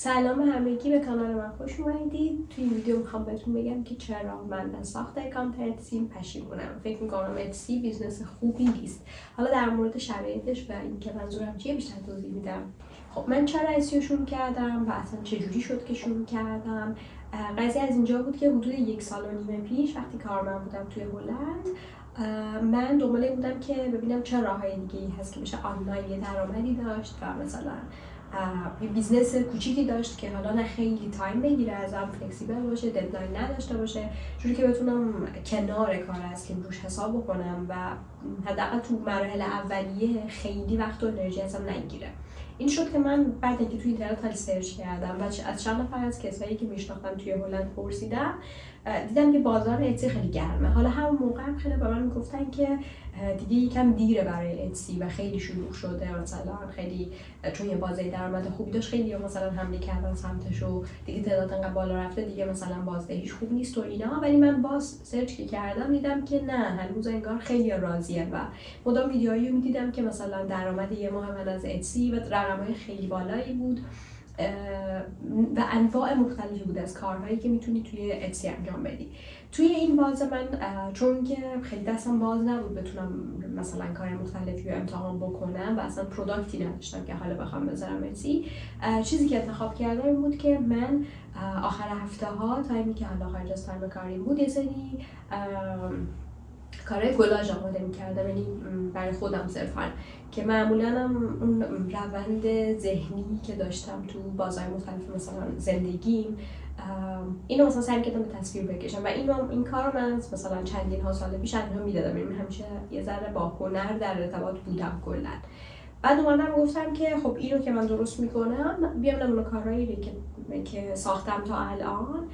سلام همگی، به کانال من خوش اومدید. توی این ویدیو میخوام بهتون بگم که چرا من از ساخت اکانت اتسی پشیمونم. فکر میکنم اتسی بیزنس خوبی نیست. حالا در مورد شرایطش و اینکه منظورم چیه بیشتر توضیح میدم. خب من چرا اتسی رو شروع کردم و اصلا چجوری شد که شروع کردم. قضیه از اینجا بود که حدود 1.5 سال پیش وقتی کارمند بودم توی هلند، من دنبال این بودم که ببینم چه راههای دیگه‌ای هست که بشه آنلاین یه درآمدی داشت و مثلا یه بیزنس کوچیکی داشت که حالا نه خیلی تایم بگیره، ازم فلکسیبل باشه، ددلاین نداشته باشه، جوری که بتونم کنار کار از که روش حساب بکنم و حداقل تو مراحل اولیه خیلی وقت و انرژی ازم نگیره. این شد که من بعد اینکه توی اینترنت خیلی سرچ کردم و از چند نفر از کسایی که میشناختم توی هلند پرسیدم، دیدم که بازار اتسی خیلی گرمه. حالا همون موقع هم خیلی به من میگفتن که دیگه یکم دیره برای اتسی و خیلی شلوغ شده، مثلا خیلی چون یه بازه درآمد خوبی داشت، خیلی مثلا حمله کردن سمتش و دیگه تعداد انقدر بالا رفته، دیگه مثلا بازدهیش خوب نیست و اینا. ولی من باز سرچ کردم دیدم که نه، هنوز انگار خیلی راضیه و مدام ویدیوهایی میدیدم که مثلا درآمد یه ماه من از اتسی و رقم‌های خیلی بالایی بود و انواع مختلفی بود از کارهایی که میتونی توی اتسی انجام بدی. توی این باز من چون که خیلی دستم باز نبود بتونم مثلا کار مختلفی رو امتحان بکنم و اصلا پروداکتی نداشتم که حالا بخوام بذارم اتسی، چیزی که انتخاب کردم این بود که من آخر هفته ها تایمی که حالا خارج از تایم کاری بود یه سری کارهای گلاژ آماده می‌کردم، یعنی برای خودم صرفاً، که معمولاً هم اون روند ذهنی که داشتم تو بازار مختلف مثلا زندگیم، اینو مثلا سعی کردم به تصویر بکشم و این کار رو من مثلا چندین ها سال پیش انجام میدادم. یعنی همیشه یه ذره با هنر در ارتباط بودم کلاً. بعد اومدم گفتم که خب اینو که من درست میکنم، بیام نمونه کارهایی که ساختم تا الان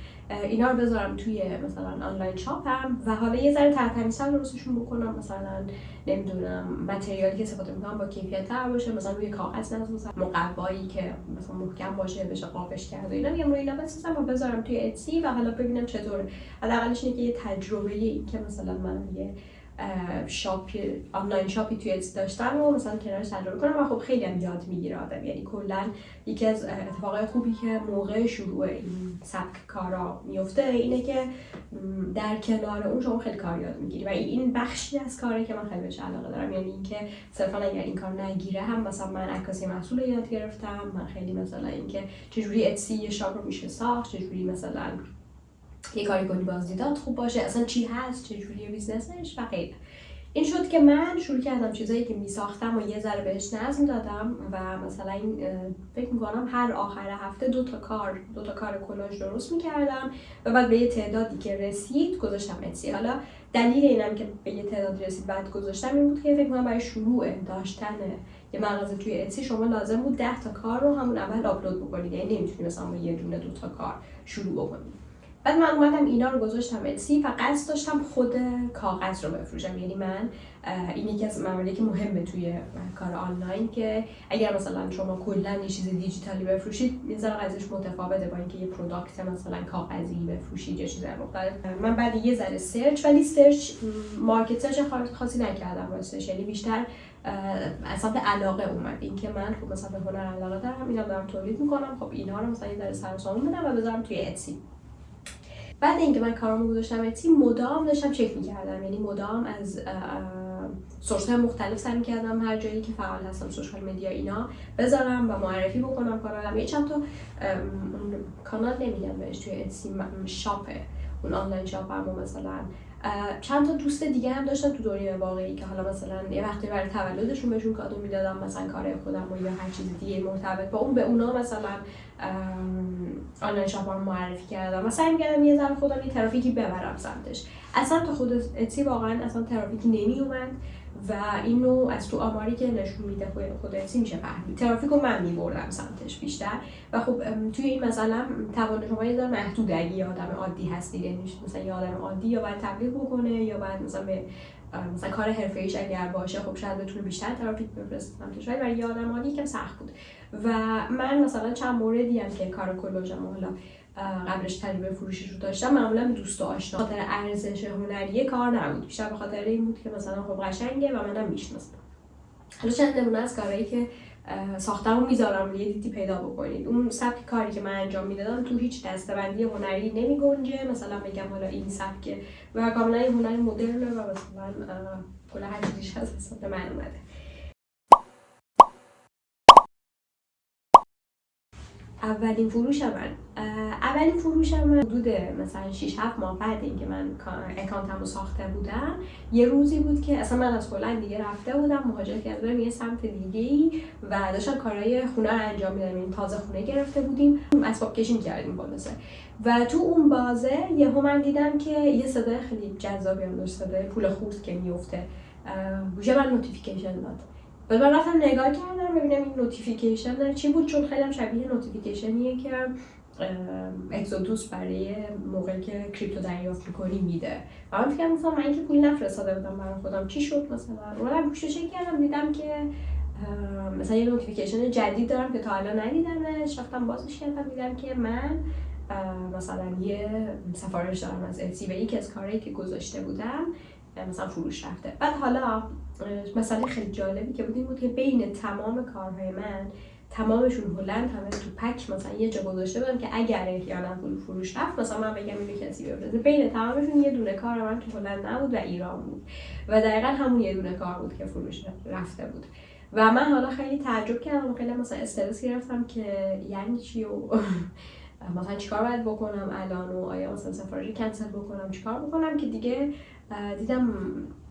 اینا رو بذارم توی مثلا آنلاین شاپم و حالا یه ذره ترتمیزتر درستشون بکنم. مثلا نمیدونم متریالی که استفاده میکنم با کیفیت تر باشه، مثلا روی کاغذ نذارم، مقوایی که مثلا محکم باشه بشه قابش کرد و اینا، میام روی اینا بسازم و بذارم توی اتسی و حالا ببینم چطوره. حداقلش اینه که یه تجربه این که مثلا من یه آنلاین شاپی توی اتسی داشتم و مثلا کنارش تجربه کنم و خب خیلی هم یاد میگیره آدم. یعنی کلا یکی از اتفاقای خوبی که موقع شروع این سبک کارا میفته اینه که در کنار اون شما خیلی کار یاد میگیری و این بخشی از کاره که من خیلی بهش علاقه دارم. یعنی اینکه صرفا اگر این کار نگیره هم مثلا من عکاسی محصول یاد گرفتم، من خیلی مثلا اینکه چجوری اتسی یه شاپ رو میشه ساخت، چجوری مثلا یه کاری کنی بازدیدات خوب باشه، اصلا چی هست، چجوریه بیزنسش و غیره. این شد که من شروع کردم چیزایی که میساختم و یه ذره بهش نظم دادم و مثلا این فکر میکنم هر آخر هفته دو تا کار کلاژ درست میکردم و بعد به یه تعدادی که رسید گذاشتم اتسی. حالا دلیل اینم که به یه تعدادی رسید بعد گذاشتم این بود که فکر میکنم برای شروع داشتن یه مغازه توی اتسی شما لازم بود 10 تا کار رو همون اول آپلود بکنید. یعنی نمیتونی مثلا با یه دونه 2 تا کار شروع بکنید. بعد من اومدم اینا رو گذاشتم اتسی و قصد داشتم خود کاغذ رو بفروشم. یعنی من این یکی از مواردی که مهمه توی کار آنلاین، که اگر مثلا شما کلا یه چیز دیجیتالی بفروشید یه ذره قضیهش متفاوته با اینکه یه پروداکت مثلا کاغذی بفروشید یا چیز مختلف. من بعد یه ذره سرچ، ولی سرچ مارکت سرچ خاصی نکردم واسش، یعنی بیشتر اصلا به علاقه اومد این که من خب مثلا به هنر علاقه دارم، اینا دارم تولید میکنم، خب اینا رو مثلا یه ذره سر و سامون بدم و بذارم توی اتسی. بعد اینکه من کارامو گذاشتم اتسی مدام داشتم چک می‌کردم، یعنی مدام از سورس‌های مختلف سعی می‌کردم هر جایی که فعال هستم سوشال مدیا اینا بذارم و معرفی بکنم کارام. یه چند تا کانال نمیگم بهش توی اتسی، شاپه اون آنلاین شاپم مثلا چند تا دوست دیگه هم داشتن تو دنیای واقعی که حالا مثلا یه وقتی برای تولدشون بهشون کادو میدادم مثلا کارهای خودم یا هر چیز دیگه مرتبط با اون، به اونا مثلا آنلاین شاپ رو معرفی کردم. مثلا میگم یه ذره خودم یه ترافیکی ببرم سمتش. اصلا تا خود اتسی واقعا اصلا ترافیکی نمی اومد و اینو از تو آماری که نشون میده خود اتسی میشه فهمید. ترافیکو من میبردم سمتش بیشتر و خب توی این مثلا توان شما یه ذره محدوده. اگه یه آدم عادی هستید، یعنی مثلا یه آدم عادی یا باید تبلیغ بکنه یا باید مثلا به مثلا کار حرفه‌ایش اگر باشه خب شاید بتونه بیشتر ترافیک بفرسته سمتش، ولی برای یه آدم عادی یکم سخت بود. و من مثلا چند موردی هم که کار کلاژم حالا قبلش تجربه فروشش رو داشتم، معمولا به دوست و آشنا، خاطر ارزش هنری کار نبود، بیشتر به خاطر این بود که مثلا خب قشنگه و منم میشناسم. حالا چند نمونه از کارهایی که ساختمو میذارم یه دیدی پیدا بکنید. اون سبک کاری که من انجام میدادم تو هیچ دسته‌بندی هنری نمیگنجه. مثلا بگم حالا این سبک و کاملا این هنر مدرنه و مثلا کلا هر چیزیش از حساب من اومده. اولین فروش من حدود مثلا 6-7 ماه بعد اینکه من اکانتمو ساخته بودم، یه روزی بود که اصلا من از هلند دیگه رفته بودم، مهاجرت کرده بودم یه سمت دیگه‌ای و داشتم کارهای خونه رو انجام میدادم. این تازه خونه گرفته بودیم، اسباب کشی می‌کردیم بالاسه و تو اون بازه یهو من دیدم که یه صدای خیلی جذابی هم داشت، صدای پول خورد که میفته. گوشه من نوتیفیکیشن داد. بعد من رفتم نگاه کردم ببینم این نوتیفیکیشن چی بود، چون خیلی هم شبیه نوتیفیکیشنیه که اکزودوس برای موقعی که کریپتو دریافت می‌کنی میده. و من فکر کردم من اینکه پول نفرستاده بودم برای خودم چی شد. مثلا اومدم گوشو چک کردم دیدم که مثلا یه نوتیفیکیشن جدید دارم که تا الان ندیدمش. رفتم بازش کردم دیدم که من مثلا یه سفارش دارم از اتسی و یکی از کارهایی که گذاشته بودم مثلا فروش رفته. بعد حالا مثلا خیلی جالبی که بود که بین تمام کارهای من تمامشون هلند همه تو پک مثلا یه جا گذاشته بودم که اگر احیانا فروش رفت مثلا من بگم اینو کسی بفرسته. بین تمامشون یه دونه کار من تو هلند نبود و ایران بود و دقیقاً همون یه دونه کار بود که فروش رفته بود. و من حالا خیلی تعجب کردم و خیلی مثلا استرس گرفتم که یعنی چی و مثلا چیکار باید بکنم الان و آیا مثلا سفارش کنسل بکنم چیکار بکنم که دیگه دیدم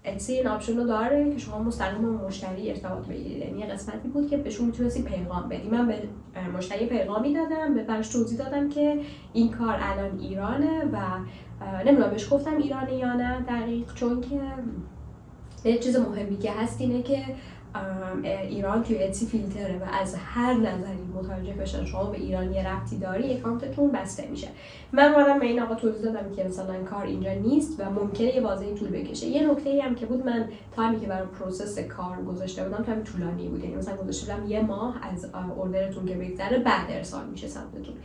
اتسی این آپشن رو داره که شما مستقیم با مشتری ارتباط بگیرید. یعنی یه قسمتی بود که بهشون میتونستی پیغام بدی. من به مشتری پیغامی دادم، براش توضیح دادم که این کار الان ایرانه و نمیدونم بهش گفتم ایرانه یا نه دقیق، چون که یه چیز مهمی که هست اینه که ایران توی اتسی فیلتره و از هر نظری متوجه بشن شما به ایران یه ربطی داری اکانتتون بسته میشه. من اومدم به این آقا توضیح دادم که مثلا کار اینجا نیست و ممکنه یه بازه طول بکشه. یه نکته‌ای هم که بود، من تایمی که برای پروسس کار گذاشته بودم تایم طولانی بود. یعنی مثلا گذاشته بودم یه ماه از اوردرتون که بگذره بعد ارسال میشه سمتتون.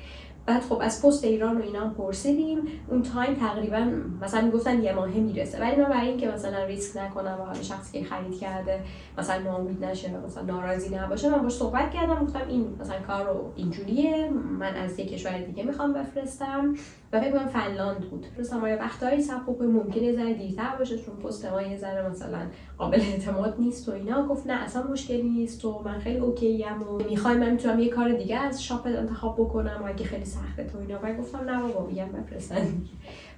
بعد خب از پست ایران و اینا هم پرسیدیم، اون تایم تقریبا مثلا میگفتن یه ماه میرسه. ولی من برای اینکه مثلا ریسک نکنم و حالا شخصی که خرید کرده مثلا ناامید نشه و مثلا ناراضی نباشه، من باهاش صحبت کردم، گفتم این مثلا کار رو اینجوریه، من از یک کشور دیگه میخوام بفرستم و فکر کنم فنلاند بود. مثلا یه وقتایی صبر ممکنه یه ذره دیرتر باشه چون پست ما یه ذره مثلا قابل اعتماد نیست و اینا. گفت نه اصلا مشکلی نیست و من خیلی اوکی ام و میخوام من میتونم یه کار دیگه از شاپ انتخاب بکنم و اگه خیلی سخته تو اینا. و گفتم نه بابا میگم بفرستن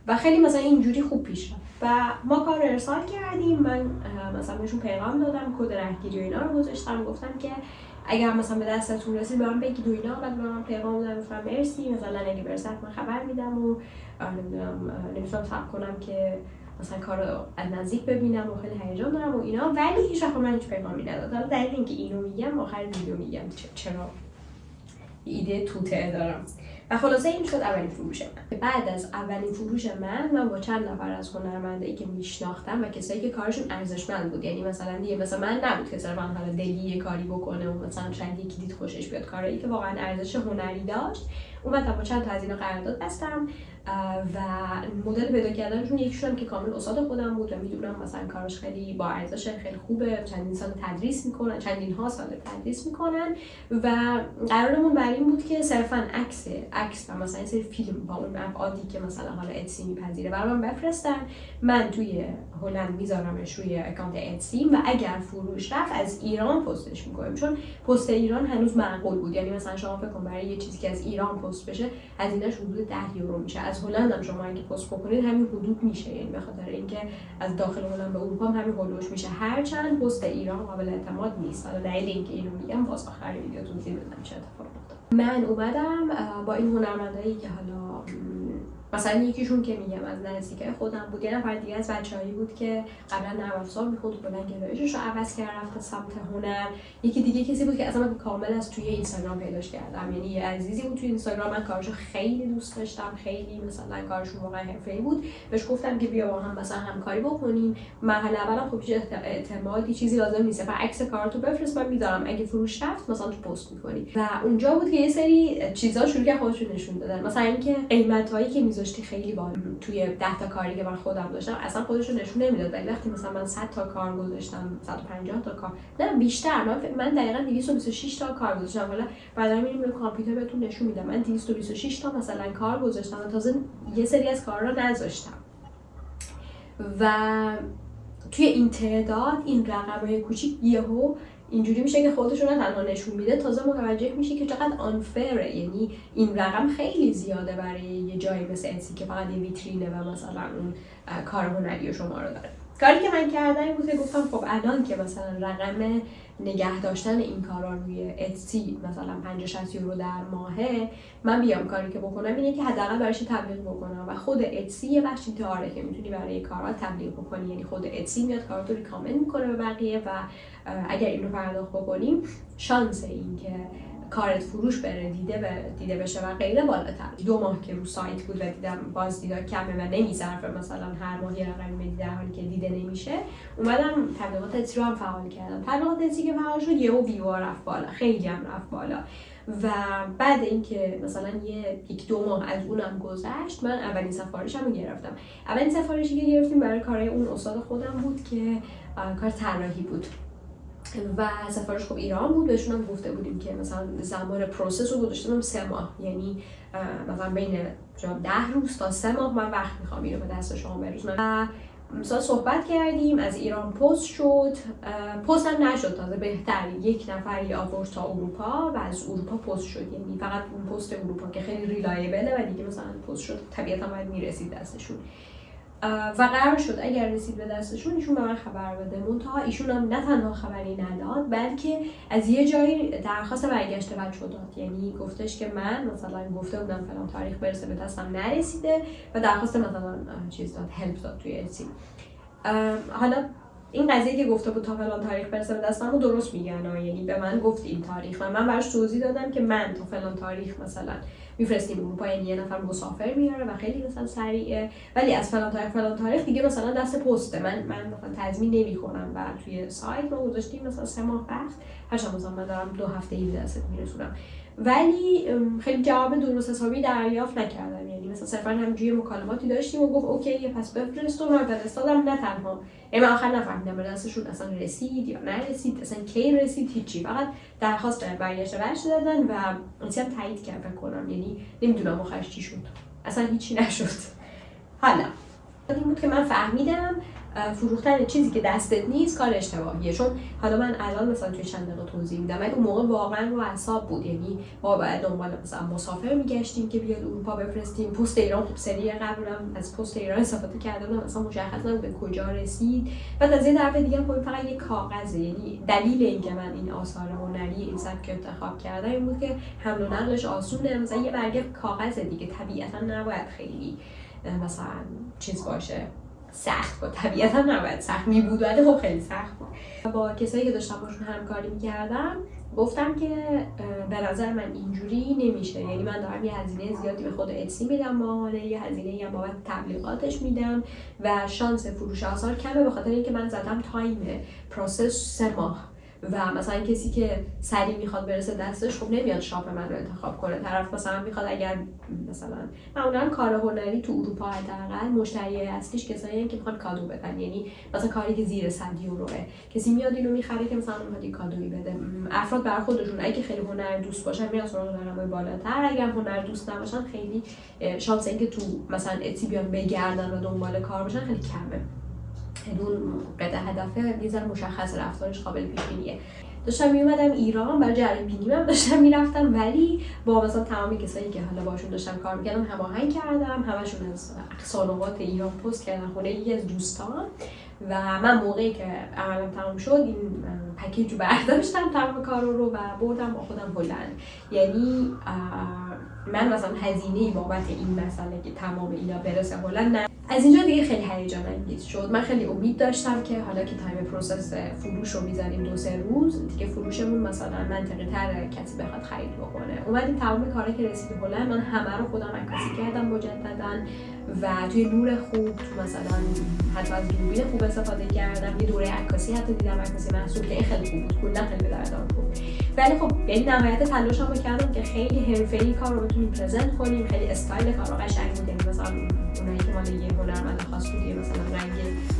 و خیلی مثلا اینجوری خوب پیش رفت و ما کار ارسال کردیم. من مثلا بهشون پیغام دادم، کد رهگیری و اینا رو گذاشتم، گفتم که اگر مثلا به دستتون رسید به من بگید و اینا. بعد به من پیغام دادن گفتم مرسی، مثلا اگه برسه من خبر میدم و نمیتونم صبر کنم که مثلا کارو از نزدیک ببینم و خیلی هیجان دارم و اینا. ولی هیچ وقت من هیچ پیغامی ندادم. حالا دلیل اینکه اینو میگم آخر ویدیو میگم چرا ایده توته دارم. و خلاصه این شد اولین فروش من. بعد از اولین فروش من با چند نفر از هنرمندایی که میشناختم و کسایی که کارشون ارزشمند بود، یعنی مثلا دیگه مثلا من نبود که صرفا حالا دلی یه کاری بکنه و مثلا شاید یکی دید خوشش بیاد، کاری که واقعا ارزش هنری داشت، اومدم با چند تا از اینا قرارداد بستم و مدل پیدا کردنشون یکیشون که کامل استاد خودم بود و میدونم مثلا کارش خیلی با ارزش، خیلی خوبه، چندین سال تدریس میکنن، چندین ها سال تدریس میکنن و قرارمون بر این بود که صرفا عکس و مثلا سری فیلم با اون ابعادی که مثلا حالا اتسی میپذیره برام بفرستن، من توی هلند میذارمش روی اکانت اتسی و اگر فروش رفت از ایران پستش میکنیم، چون پست ایران هنوز معقول بود. یعنی مثلا شما فکر کن برای یه چیزی که از ایران پست بشه هزینه‌اش حدود 10 یورو میشه. از هلند هم شما اگه پست بکنید همین حدود میشه، یعنی به خاطر اینکه از داخل هلند به اروپا هم همین هولوش میشه، هرچند پست ایران قابل اعتماد نیست. حالا دلیل اینکه اینو میگم باز آخر ویدیو توضیح میدم چه اتفاقی افتاد. من اومدم با این هنرمندایی که حالا مثلا یکیشون که میگم از نزدیکای خودم بود، یه نفر دیگه از بچه‌هایی بود که قبلا نرم افزار می‌خوند، کلاً گرایشش رو عوض کرد رفت سمت هنر. یکی دیگه کسی بود که اصلا من کامل از توی اینستاگرام پیداش کردم، یعنی یه عزیزی بود توی اینستاگرام، من کارشو خیلی دوست داشتم، خیلی مثلا کارشون واقعا حرفه‌ای بود. بهش گفتم که بیا با هم مثلا همکاری بکنیم. مرحله اولم خب هیچ اعتمادی چیزی لازم نیست، فقط عکس کارتو بفرست من میذارم، اگه فروش رفت مثلا تو پست می‌کنی. و اونجا بود که یه سری چیزا شروع کرد خودشون نشون دادن، مثلا اینکه قیمتایی که میذاشتی خیلی بالا. توی 10 تا کاری که من خودم داشتم اصلا خودش رو نشون نمیداد، ولی وقتی مثلا من 100 تا کار گذاشتم، 150 تا کار، نه بیشتر، من دقیقاً 226 تا کار گذاشتم. حالا بعدا میریم روی کامپیوتر بهتون نشون میدم. من 226 تا مثلا کار گذاشتم و تازه یه سری از کارا رو نذاشتم. و توی این تعداد این رقم‌های کوچیک یهو اینجوری میشه که خودش رو نه تنها نشون میده، تازه متوجه میشه که چقدر آنفره. یعنی این رقم خیلی زیاده برای یه جایی مثل اتسی که فقط یه ویترینه و مثلا اون کار هنری شما رو داره. کاری که من کردم این بود که گفتم خب الان که مثلا رقم نگه داشتن این کارا روی اتسی مثلا 50-60 یورو در ماهه، من بیام کاری که بکنم اینه که حداقل براش تبلیغ بکنم. و خود اتسی یه بخشی داره که میتونی برای کارا تبلیغ بکنی، یعنی خود اتسی میاد کاراتو ریکامند میکنه به بقیه و اگر این رو پرداخت بکنیم شانس این که کارت فروش بره، دیده بشه و غیره بالاتر. 2 ماه که رو سایت بود و دیدم بازدیدا کمه و نمیصرفه مثلا هر ماه یه رقمی بدی در حالی که دیده نمیشه، اومدم تبلیغات اتسی رو هم فعال کردم. تبلیغات اتسی که فعال شد یهو ویو رفت بالا، خیلی هم رفت بالا. و بعد اینکه مثلا 1-2 ماه از اونم گذشت، من اولین سفارشم رو گرفتم. اولین سفارشی که گرفتیم برای کارهای اون استاد خودم بود که کار طراحی بود و سفارش خب ایران بود. بهشون هم گفته بودیم که مثلا زمان پروسس رو گذاشتم 3 ماه، یعنی مثلا بین 10 روز تا 3 ماه من وقت میخوام اینو به دست شما برسونم. و مثلا صحبت کردیم، از ایران پست شد، پست هم نشد، تازه بهتر 1 نفری آورد تا اروپا و از اروپا پست شد. یعنی فقط اون پست اروپا که خیلی ریلایبله و دیگه مثلا پست شد طبیعتا باید میرسید دستشون و قرار شد اگر رسید به دستشون ایشون به من خبر بده. منتها ایشون هم نه تنها خبری نداد بلکه از یه جایی درخواست برگشت بچه داد. یعنی گفتش که من مثلا گفته بودم فلان تاریخ برسه به دستم نرسیده و درخواست مثلا چیز داد، هلپ داد توی اتسی. حالا این قضیه که گفته بود تا فلان تاریخ برسه به دستم رو درست میگن، یعنی به من گفت این تاریخ و من براش توضیح دادم که من تا فلان تاریخ مثلا میفرستیم اروپا، یعنی یه نفر مسافر میاره و خیلی مثلا سریعه، ولی از فلان تاریخ دیگه مثلا دست پسته، من مثلا تضمین نمی‌کنم و توی سایت ما گذاشتیم مثلا 3 ماه وقت، هرچند مثلا من دارم 2 هفته‌ای به دست میرسونم. ولی خیلی جواب درست حسابی دریافت نکردم. یعنی مثلا صرفا همینجوری مکالماتی داشتیم و گفت اوکی پس بفرست و من فرستادم. نه تنها من آخر نفهمیدم به دستشون اصلا رسید یا نرسید، اصلا کی رسید، هیچی، فقط درخواست برگشت دادن و اصلا تایید کرد بکنم. یعنی نمیدونم آخرش چی شد، اصلا هیچی نشد. حالا این بود که من فهمیدم فروختن چیزی که دستت نیست کار اشتباهیه. چون حالا من الان مثلا توی چند دقیقه توضیح میدم، ولی اون موقع واقعا رو اعصاب بود. یعنی ما باید دنبال مثلا مسافر میگشتیم که بیاد اروپا بفرستیم. پست ایران خب سری قبلم از پست ایران استفاده کردم، مثلا مشخص نبود به کجا رسید. بعد از یه طرف دیگه خب فقط یه کاغذه. یعنی دلیل اینکه من این آثار هنری این سبک انتخاب کردم این بود که حمل و نقلش آسونه، مثلا یه برگه کاغذ دیگه، طبیعتا نباید خیلی مثلا چیز باشه سخت بود، طبیعتا نباید سخت می بود ولی خب خیلی سخت بود. با کسایی که داشتم باشون همکاری می‌کردم گفتم که به نظر من اینجوری نمیشه. یعنی من دارم یه هزینه زیادی به خود اتسی میدم ماهانه، یه هزینه‌ای هم بابت تبلیغاتش میدم و شانس فروش آثار کمه به خاطر اینکه من زدم تایم پروسس 3 ماه و مثلا کسی که سریع میخواد برسه دستش خب نمیاد شاپ من رو انتخاب کنه. طرف مثلا میخواد اگر مثلا معمولا کار هنری تو اروپا حداقل مشتری اصلیش کسایی که میخوان کادو بدن، یعنی مثلا کاری که زیر 100 یوروه، کسی میاد اینو میخره که مثلا میخواد یه کادویی بده. افراد برای خودشون اگه خیلی هنر دوست باشن میان سراغ رقمای بالاتر، اگر هنر دوست نباشن خیلی شانس اینکه تو مثلا اتسی بیان بگردن و دنبال کار باشن خیلی کمه. اون قطعه هدفه یه ذره مشخص، رفتارش قابل پیش بینیه. داشتم میومدم ایران برای جراحی بینی هم داشتم میرفتم، ولی با مثلا تمامی کسایی که حالا باشون داشتم کار میکردم هماهنگ کردم، همشون از اقصا نقاط ایران پست کردن خونه یکی از دوستان و من موقعی که عملم تمام شد این پکیج رو برداشتم تمام کار رو و بردم با خودم هلند. یعنی من مثلا هزینه‌ای بابت این مسئله که تمام اینا برسه هلند نه. از اینجا دیگه خیلی هیجان انگیز شد. من خیلی امید داشتم که حالا که تایم پروسس فروش رو می‌ذاریم 2-3 روز دیگه فروشمون مثلا منطقی تر کسی بخواد خرید بکنه. اومدیم تمام کاری که رسید هلند من همه رو خودم عکاسی کردم مجددا و توی نور خوب تو مثلا حتی از دوربین خوب استفاده کردم. یه دوره عکاسی حتی دیدم، عکاسی محصول که خیلی خوب بود، کلا خیلی به دردم بود. ولی خب یعنی نهایت تلاشمو کردم که خیلی حرفه‌ای کار رو بتونیم پرزنت کنیم، خیلی استایل کار رو قشنگ بود. یعنی مثلا اونایی که مال یه هنرمند خاص بود مثلا رنگ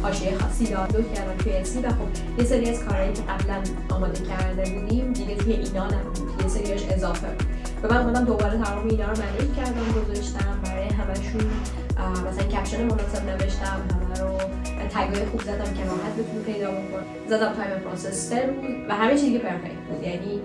حاشیه خاصی داد کردن توی اتسی و خب یه سری از کارهایی که قبلا آماده کرده بودیم دیگه توی اینا نبود، یه سریاش اضافه بود. و من اومدم دوباره تمام اینا رو منیج کردم، گذاشتم برای همشون مثلا کپشن مناسب نوشتم، همه رو تگای خوب زدم که راحت بتونی پیدا بکنم، زدم تایم پروسس 3 روز و همه چیز دیگه پرفکت بود. یعنی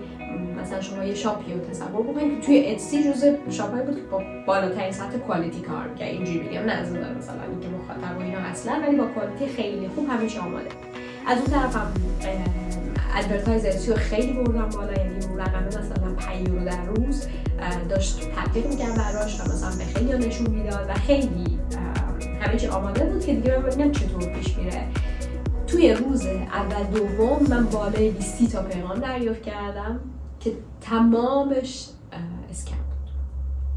مثلا شما یه شاپی رو تصور بکنید که توی اتسی جزء شاپایی بود که با بالاترین سطح کوالیتی کار می‌کنه. اینجوری میگم، نه از نظر مثلا اینکه مخاطب و اینا اصلا، ولی با کوالیتی خیلی خوب همیشه آماده. از اون طرف هم ادورتایز اتسی رو خیلی بردم بالا، یعنی اون رقمه مثلا 5 یورو در روز داشت تبلیغ می‌کرد براش و مثلا به خیلی‌ها نشون میداد و خیلی همه چی آماده بود که دیگه ببینم چطور پیش میره. توی روز اول دوم من بالای 20 تا پیغام دریافت کردم که تمامش اسکم بود،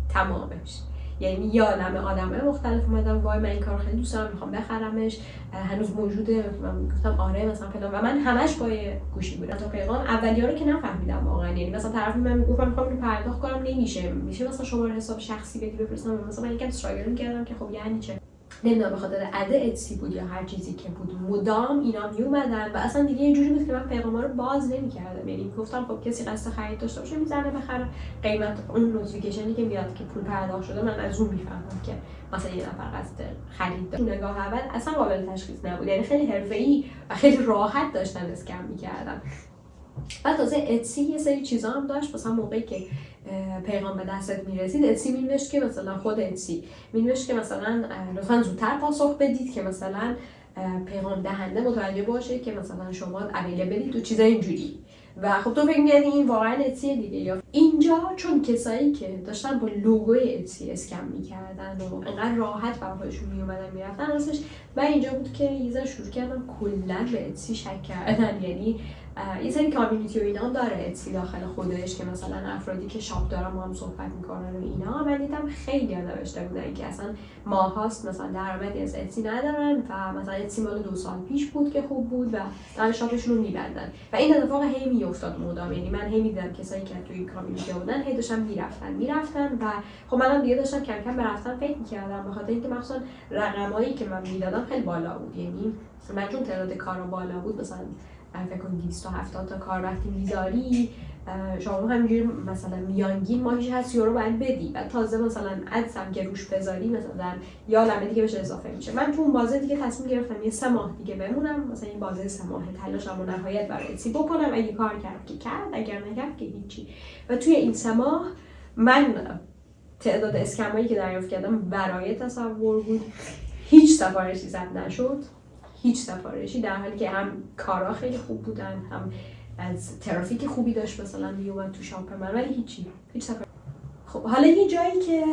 تمامش. یعنی یه عالمه آدمای مختلف اومدن وای من این کارو خیلی دوست دارم میخوام بخرمش، هنوز موجوده. من گفتم آره مثلا فلان و من همش با گوشی بودم. تا پیغام اولیارو که نفهمیدم واقعا، یعنی مثلا طرف من میگفت من میخوام اینو پرداخت کنم نمیشه، میشه مثلا شماره حساب شخصی بدی بفرستم، مثلا من یکم استراگل می‌کردم که خب یعنی چه، نمیدونم به خاطر عده اتسی بود یا هر چیزی که بود مدام اینا می اومدن و اصلا دیگه یه جوری بود که من پیغاما رو باز نمی‌کردم. یعنی گفتم خب کسی قصد خرید داشته باشه میزنه بخره، قیمت اون نوتیفیکیشنی که میاد که پول پرداخت شده من از اون میفهمم که مثلا یه نفر قصد خرید داشت. نگاه اول اصلا قابل تشخیص نبود، یعنی خیلی حرفه‌ای و خیلی راحت داشتن اسکم می‌کردن. بعد تازه اتسی یه سری چیزا هم داشت، مثلا موقعی که پیغام به دستت میرسید اتسی مینوشت که مثلا خود اتسی مینوشت که مثلا لطفاً زودتر پاسخ بدید که مثلا پیغام دهنده متوجه باشه که مثلا شما اویلیبلید و چیزای اینجوری. و خب تو فکر می‌کردی این واقعا اتسیه دیگه. یا اینجا چون کسایی که داشتن با لوگوی اتسی اسکم می‌کردن و انقدر راحت برای خودشون میومدن میرفتن، راستش من اینجا بود که یه ذره شروع کردم کلاً به اتسی شک کردن. یعنی یه سری کامیونیتی و اینا داره اتسی داخل خودش که مثلا افرادی که شاپ دارن با هم صحبت میکنن و اینا. من دیدم خیلی نوشته بودن که اصلا ماهاست مثلا درآمدی از اتسی ندارن و مثلا اتسی مال 2 سال پیش بود که خوب بود و دارن شاپشون رو میبندن و این اتفاق هی میافتاد مدام. یعنی من هی میدیدم کسایی که توی این کامیونیتی بودن هی داشتن میرفتن و خب منم دیگه داشتم کم کم به رفتن فکر میکردم، به خاطر اینکه مثلا رقمایی که من میدادم خیلی بالا بود. یعنی من چون تعداد کارا بالا بود، مثلا فکر کنم 270 تا کار وقتی میذاری شما همینجوری مثلا میانگین ماهی 60 یورو باید بدی و تازه مثلا ادز هم که روش بذاری مثلا یا عالمه دیگه بهش اضافه میشه. من تو اون بازه دیگه تصمیم گرفتم یه 3 ماه دیگه بمونم، مثلا این بازه 3 ماه تلاشمو نهایت برای اتسی بکنم. اگه کار کرد که کرد، اگر نکرد که هیچی. و توی این 3 ماه من تعداد اسکمایی که دریافت کردم برای تصور بود. هیچ سفارشی ثبت نشد، هیچ سفارشی، در حالی که هم کارا خیلی خوب بودن، هم از ترافیک خوبی داشت مثلا میومد تو شاپ من، ولی هیچ سفارشی. خب حالا یه جایی که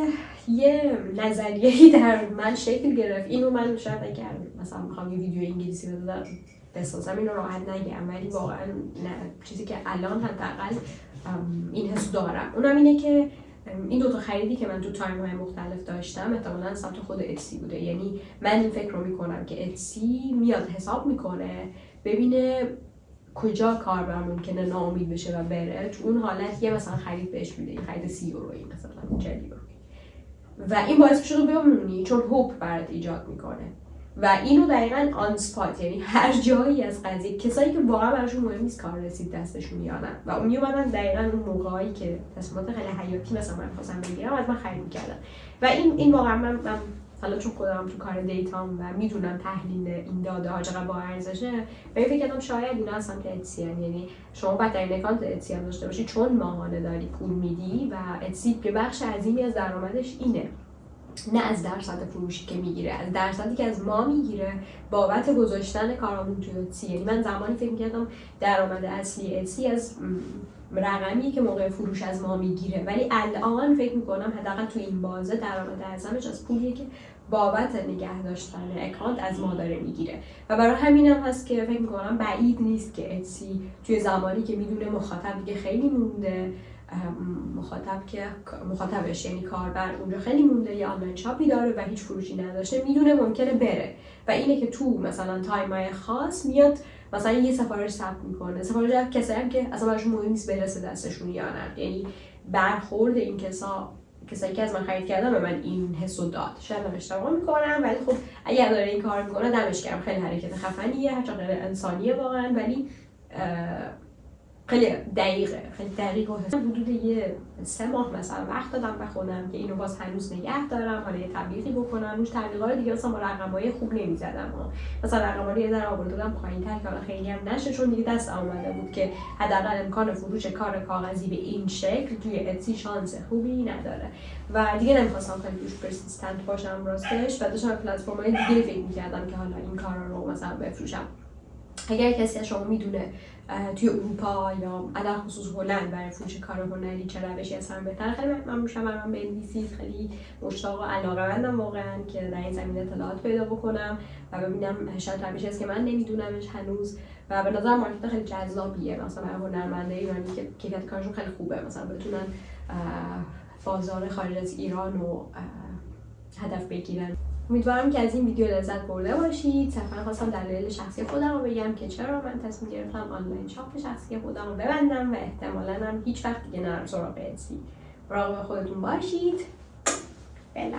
یه نظریه‌ای در من شکل گرفت، اینو من شاید اگر مثلا بخوام یه ویدیو انگلیسی بسازم اینو راحت نگم، ولی واقعا چیزی که الان حداقل این حسو دارم اونم اینه که این 2 تا خریدی که من تو تایم‌های مختلف داشتم احتمالاً سمت خود اتسی بوده. یعنی من این فکر رو میکنم که اتسی میاد حساب میکنه ببینه کجا کاربر ممکنه ناامید بشه و بره، تو اون حالت یه مثلا خرید بهش میده، این خرید 30 یورویی مثلا 40 یورو و این باعث میشه تو بمونی چون هوپ برات ایجاد میکنه. و اینو دقیقاً آن سپات، یعنی هر جایی از قضیه کسایی که واقعا براشون مهم نیست کار رسید دستشون یا نه و اون میومدن دقیقاً اون موقعی که تصمیمات خیلی حیاتی مثلا من خواستم بگیرم از من خرید می‌کردن. و این واقعا من حالا چون خودم تو کار دیتام و میدونم تحلیل این داده ها چقدر با ارزشه، من فکر کردم شاید اینا اصلا که اتسی، یعنی شما بدترین اکانت اتسی هم داشته باشی چون ماهانه داری پول میدی و اتسی یه بخش عظیمی از درآمدش اینه، نه از درصد فروشی که میگیره، از درصدی که از ما میگیره بابت گذاشتن کارامون توی اتسی. یعنی من زمانی فکر می‌کردم درآمد اصلی اتسی از رقمی که موقع فروش از ما میگیره، ولی الان فکر می‌کنم حداقل تو این بازه درآمد اعظمش از پولیه که بابت نگه داشتن اکانت از ما داره میگیره. و برای همینم هست که فکر می‌کنم بعید نیست که اتسی توی زمانی که میدونه مخاطب دیگه خیلی مونده، مخاطبش یعنی کاربر اونجا خیلی مونده یا آنلاین شاپی داره و هیچ فروشی نداشته، میدونه ممکنه بره و اینه که تو مثلا تایمای خاص میاد مثلا یه سفارش ثبت میکنه، سفارش کسایی هم که اصلا براشون مهم نیست برسه دستشون یا نه، یعنی برخورد این کسایی که از من خرید کردن به من این حسو داد. شاید من اشتباه میکنم ولی خب اگر داره این کار میکنه دمش گرم، خیلی حرکت خفنیه، هرچند غیر انسانیه واقعا، ولی خیلی دقیق و حدود یه 3 ماه مثلا وقت دادم بخونم که اینو باز هنوز نگه دارم، حالا یه تبلیغی بکنم روش. تبلیغات دیگه مثلا با رقمای خوب نمیزدم، مثلا رقم‌ها یه ذره آوردم پایین‌تر که حالا خیلی هم نشه، چون دیگه دست اومده بود که حداقل امکان فروش کار کاغذی به این شکل توی اتسی شانس خوبی نداره و دیگه نمی‌خواستم خیلی روش پرسیستنت باشم راستش، و داشتم پلتفرم‌های دیگه فکر می‌کردم که حالا این کارا رو مثلا بفروشم. اگر کسی از شما میدونه توی اروپا یا علل خصوص هلند برای فروش کار هنری چه روشی اصلا بهتر، خیلی ممنون میشم برام بنویسید. خیلی مشتاق و علاقه‌مندم واقعا که در این زمینه اطلاعات پیدا بکنم و ببینم شاید روشی هست که من نمیدونمش هنوز و به نظر مارکت خیلی جذابیه، مثلا برای هنرمندای ایرانی که کیفیت کارشون خیلی خوبه، مثلا بتونن بازار خارج از ایران رو هدف بگیرن. امیدوارم که از این ویدیو لذت برده باشید. صرفا خواستم دلایل شخصی خودم رو بگم که چرا من تصمیم گرفتم آنلاین شاپ شخصی خودم رو ببندم و احتمالاً هم هیچ وقت دیگه نرم سراغ اتسی. مراقب خودتون باشید. فعلا.